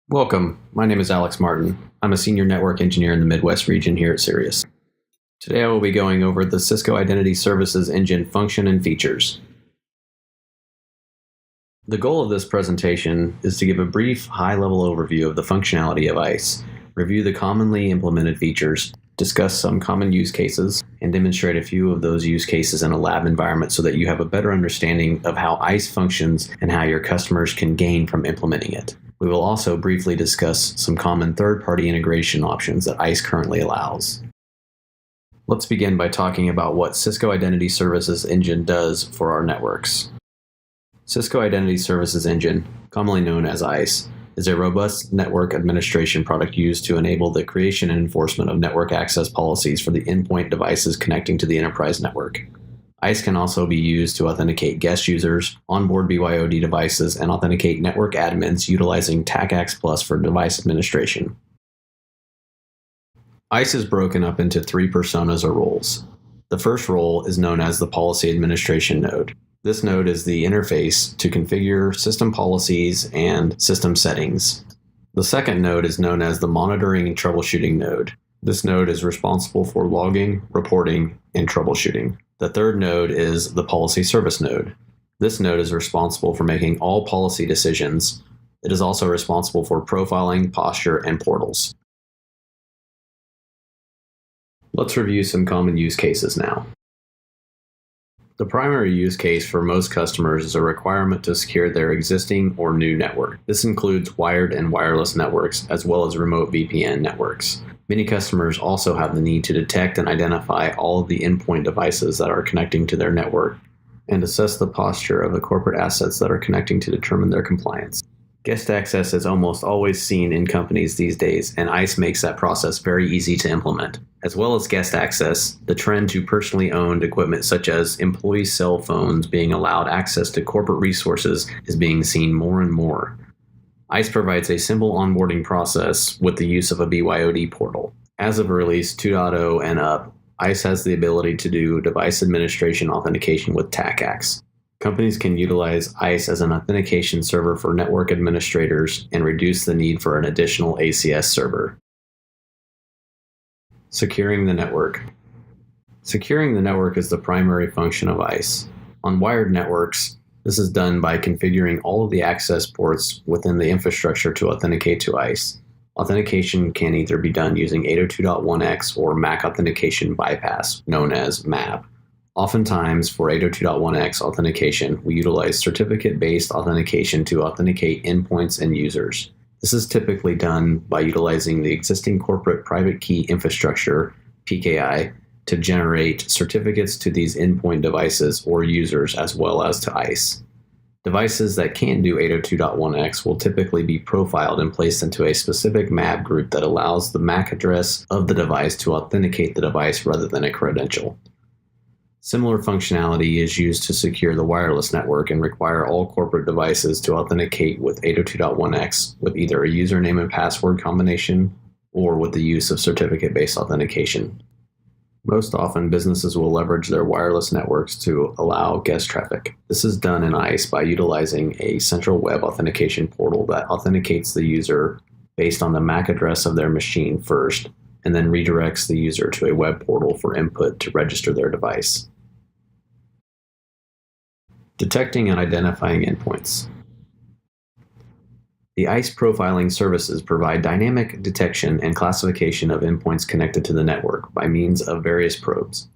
Welcome. My name is Alex Martin. I'm a senior network engineer in the Midwest region here at Sirius. Today I will be going over the Cisco Identity Services Engine function and features. The goal of this presentation is to give a brief, high-level overview of the functionality of ICE, review the commonly implemented features, discuss some common use cases, and demonstrate a few of those use cases in a lab environment so that you have a better understanding of how ICE functions and how your customers can gain from implementing it. We will also briefly discuss some common third-party integration options that ICE currently allows. Let's begin by talking about what Cisco Identity Services Engine does for our networks. Cisco Identity Services Engine, commonly known as ICE, is a robust network administration product used to enable the creation and enforcement of network access policies for the endpoint devices connecting to the enterprise network. ICE can also be used to authenticate guest users, onboard BYOD devices, and authenticate network admins utilizing TACACS Plus for device administration. ICE is broken up into three personas or roles. The first role is known as the Policy Administration Node. This node is the interface to configure system policies and system settings. The second node is known as the Monitoring and Troubleshooting Node. This node is responsible for logging, reporting, and troubleshooting. The third node is the Policy Service Node. This node is responsible for making all policy decisions. It is also responsible for profiling, posture, and portals. Let's review some common use cases now. The primary use case for most customers is a requirement to secure their existing or new network. This includes wired and wireless networks, as well as remote VPN networks. Many customers also have the need to detect and identify all of the endpoint devices that are connecting to their network and assess the posture of the corporate assets that are connecting to determine their compliance. Guest access is almost always seen in companies these days, and ICE makes that process very easy to implement. As well as guest access, the trend to personally owned equipment such as employee cell phones being allowed access to corporate resources is being seen more and more. ICE provides a simple onboarding process with the use of a BYOD portal. As of release 2.0 and up, ICE has the ability to do device administration authentication with TACACS. Companies can utilize ICE as an authentication server for network administrators and reduce the need for an additional ACS server. Securing the network. Securing the network is the primary function of ICE. On wired networks, this is done by configuring all of the access ports within the infrastructure to authenticate to ICE. Authentication can either be done using 802.1x or MAC authentication bypass, known as MAB. Oftentimes, for 802.1x authentication, we utilize certificate-based authentication to authenticate endpoints and users. This is typically done by utilizing the existing corporate private key infrastructure, PKI, to generate certificates to these endpoint devices or users as well as to ICE. Devices that can do 802.1x will typically be profiled and placed into a specific MAB group that allows the MAC address of the device to authenticate the device rather than a credential. Similar functionality is used to secure the wireless network and require all corporate devices to authenticate with 802.1x with either a username and password combination or with the use of certificate-based authentication. Most often, businesses will leverage their wireless networks to allow guest traffic. This is done in ICE by utilizing a central web authentication portal that authenticates the user based on the MAC address of their machine first, and then redirects the user to a web portal for input to register their device. Detecting and identifying endpoints. The ICE profiling services provide dynamic detection and classification of endpoints connected to the network by means of various probes.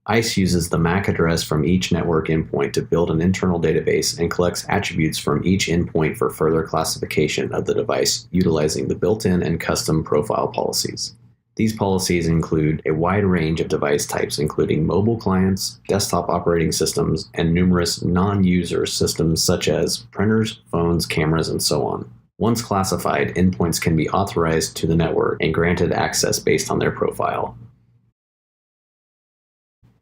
ICE uses the MAC address from each network endpoint to build an internal database and collects attributes from each endpoint for further classification of the device utilizing the built-in and custom profile policies. These policies include a wide range of device types, including mobile clients, desktop operating systems, and numerous non-user systems such as printers, phones, cameras, and so on. Once classified, endpoints can be authorized to the network and granted access based on their profile.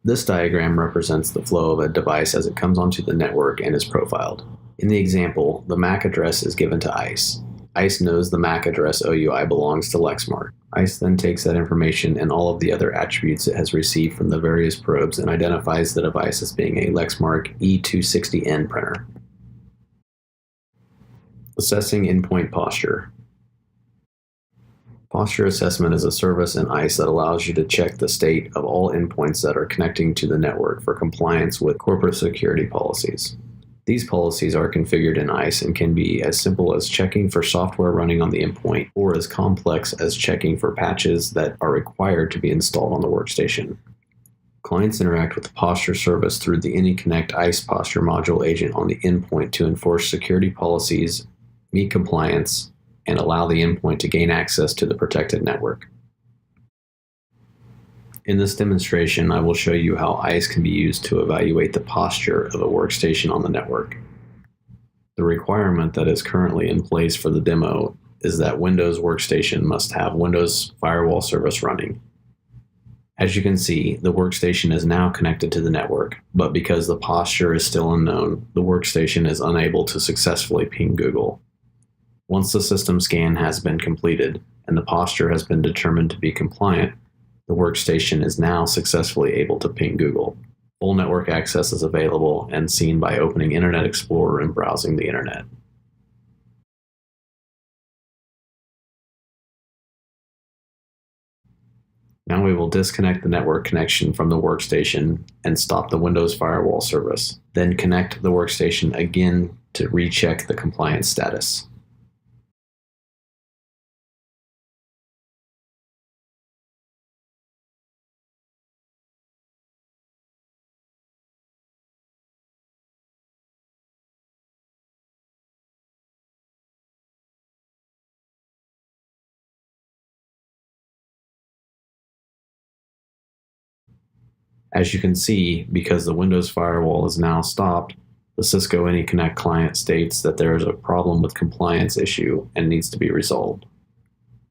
This diagram represents the flow of a device as it comes onto the network and is profiled. In the example, the MAC address is given to ICE. ICE knows the MAC address OUI belongs to Lexmark. ICE then takes that information and all of the other attributes it has received from the various probes and identifies the device as being a Lexmark E260N printer. Assessing endpoint posture. Posture assessment is a service in ICE that allows you to check the state of all endpoints that are connecting to the network for compliance with corporate security policies. These policies are configured in ICE and can be as simple as checking for software running on the endpoint or as complex as checking for patches that are required to be installed on the workstation. Clients interact with the Posture service through the AnyConnect ICE Posture Module agent on the endpoint to enforce security policies, meet compliance, and allow the endpoint to gain access to the protected network. In this demonstration, I will show you how ICE can be used to evaluate the posture of a workstation on the network. The requirement that is currently in place for the demo is that Windows workstation must have Windows Firewall service running. As you can see, the workstation is now connected to the network, but because the posture is still unknown, the workstation is unable to successfully ping Google. Once the system scan has been completed and the posture has been determined to be compliant, the workstation is now successfully able to ping Google. Full network access is available and seen by opening Internet Explorer and browsing the Internet. Now we will disconnect the network connection from the workstation and stop the Windows Firewall service, then connect the workstation again to recheck the compliance status. As you can see, because the Windows Firewall is now stopped, the Cisco AnyConnect client states that there is a problem with compliance issue and needs to be resolved.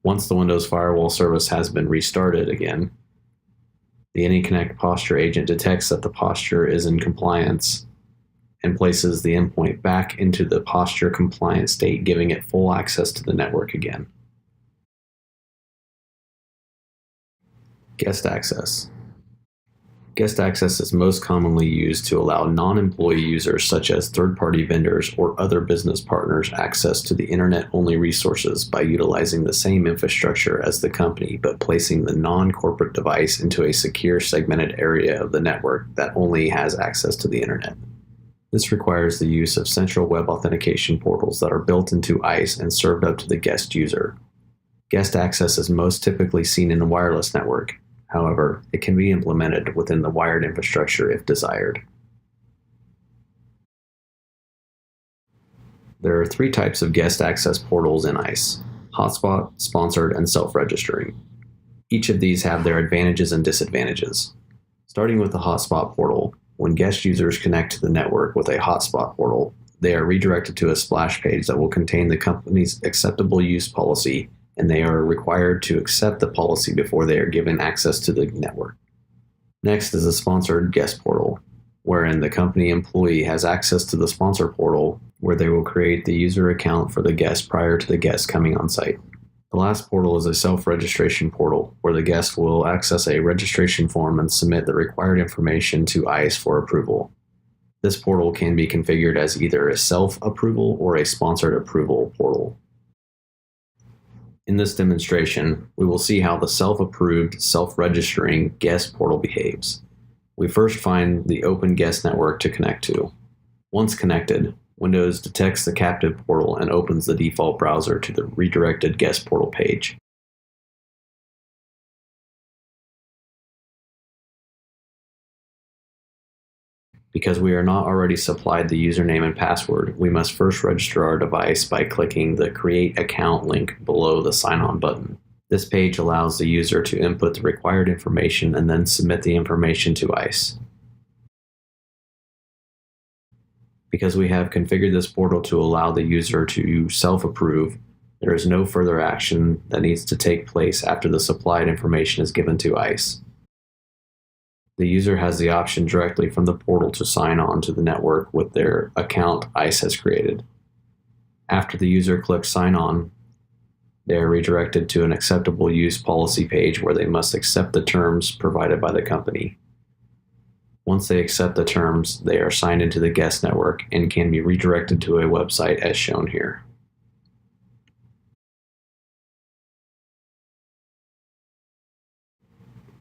Once the Windows Firewall service has been restarted again, the AnyConnect posture agent detects that the posture is in compliance and places the endpoint back into the posture compliant state, giving it full access to the network again. Guest access. Guest access is most commonly used to allow non-employee users such as third-party vendors or other business partners access to the internet-only resources by utilizing the same infrastructure as the company but placing the non-corporate device into a secure segmented area of the network that only has access to the internet. This requires the use of central web authentication portals that are built into ICE and served up to the guest user. Guest access is most typically seen in the wireless network. However, it can be implemented within the wired infrastructure if desired. There are three types of guest access portals in ICE: hotspot, sponsored, and self-registering. Each of these have their advantages and disadvantages. Starting with the hotspot portal, when guest users connect to the network with a hotspot portal, they are redirected to a splash page that will contain the company's acceptable use policy, and they are required to accept the policy before they are given access to the network. Next is a sponsored guest portal, wherein the company employee has access to the sponsor portal, where they will create the user account for the guest prior to the guest coming on site. The last portal is a self-registration portal, where the guest will access a registration form and submit the required information to ICE for approval. This portal can be configured as either a self-approval or a sponsored approval portal. In this demonstration, we will see how the self-approved, self-registering guest portal behaves. We first find the open guest network to connect to. Once connected, Windows detects the captive portal and opens the default browser to the redirected guest portal page. Because we are not already supplied the username and password, we must first register our device by clicking the Create Account link below the Sign On button. This page allows the user to input the required information and then submit the information to ICE. Because we have configured this portal to allow the user to self-approve, there is no further action that needs to take place after the supplied information is given to ICE. The user has the option directly from the portal to sign on to the network with their account ICE has created. After the user clicks Sign On, they are redirected to an acceptable use policy page where they must accept the terms provided by the company. Once they accept the terms, they are signed into the guest network and can be redirected to a website as shown here.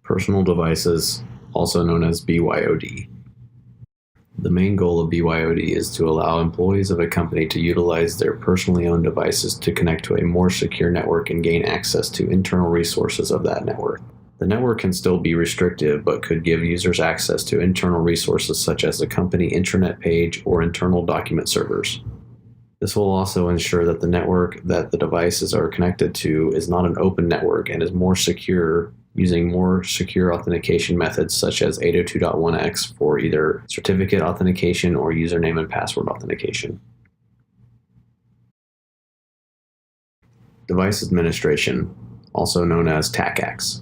Personal devices, also known as BYOD. The main goal of BYOD is to allow employees of a company to utilize their personally owned devices to connect to a more secure network and gain access to internal resources of that network. The network can still be restrictive, but could give users access to internal resources such as the company intranet page or internal document servers. This will also ensure that the network that the devices are connected to is not an open network and is more secure, using more secure authentication methods such as 802.1x for either certificate authentication or username and password authentication. Device administration, also known as TACACS.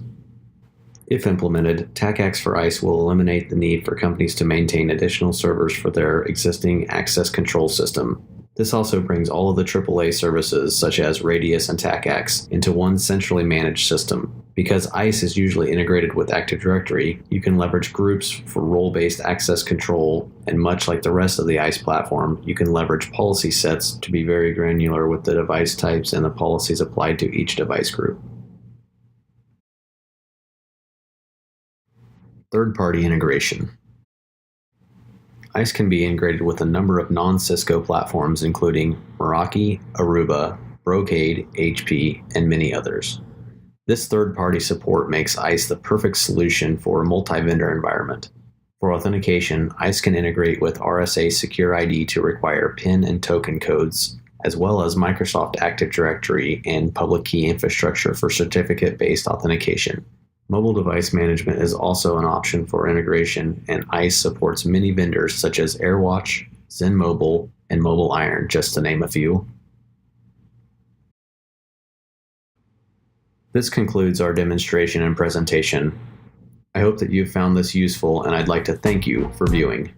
If implemented, TACACS for ICE will eliminate the need for companies to maintain additional servers for their existing access control system. This also brings all of the AAA services, such as Radius and TACACS, into one centrally managed system. Because ICE is usually integrated with Active Directory, you can leverage groups for role-based access control, and much like the rest of the ICE platform, you can leverage policy sets to be very granular with the device types and the policies applied to each device group. Third-party integration. ICE can be integrated with a number of non-Cisco platforms including Meraki, Aruba, Brocade, HP, and many others. This third-party support makes ICE the perfect solution for a multi-vendor environment. For authentication, ICE can integrate with RSA Secure ID to require PIN and token codes, as well as Microsoft Active Directory and public key infrastructure for certificate-based authentication. Mobile device management is also an option for integration, and ICE supports many vendors such as AirWatch, Zen Mobile, and Mobile Iron, just to name a few. This concludes our demonstration and presentation. I hope that you found this useful, and I'd like to thank you for viewing.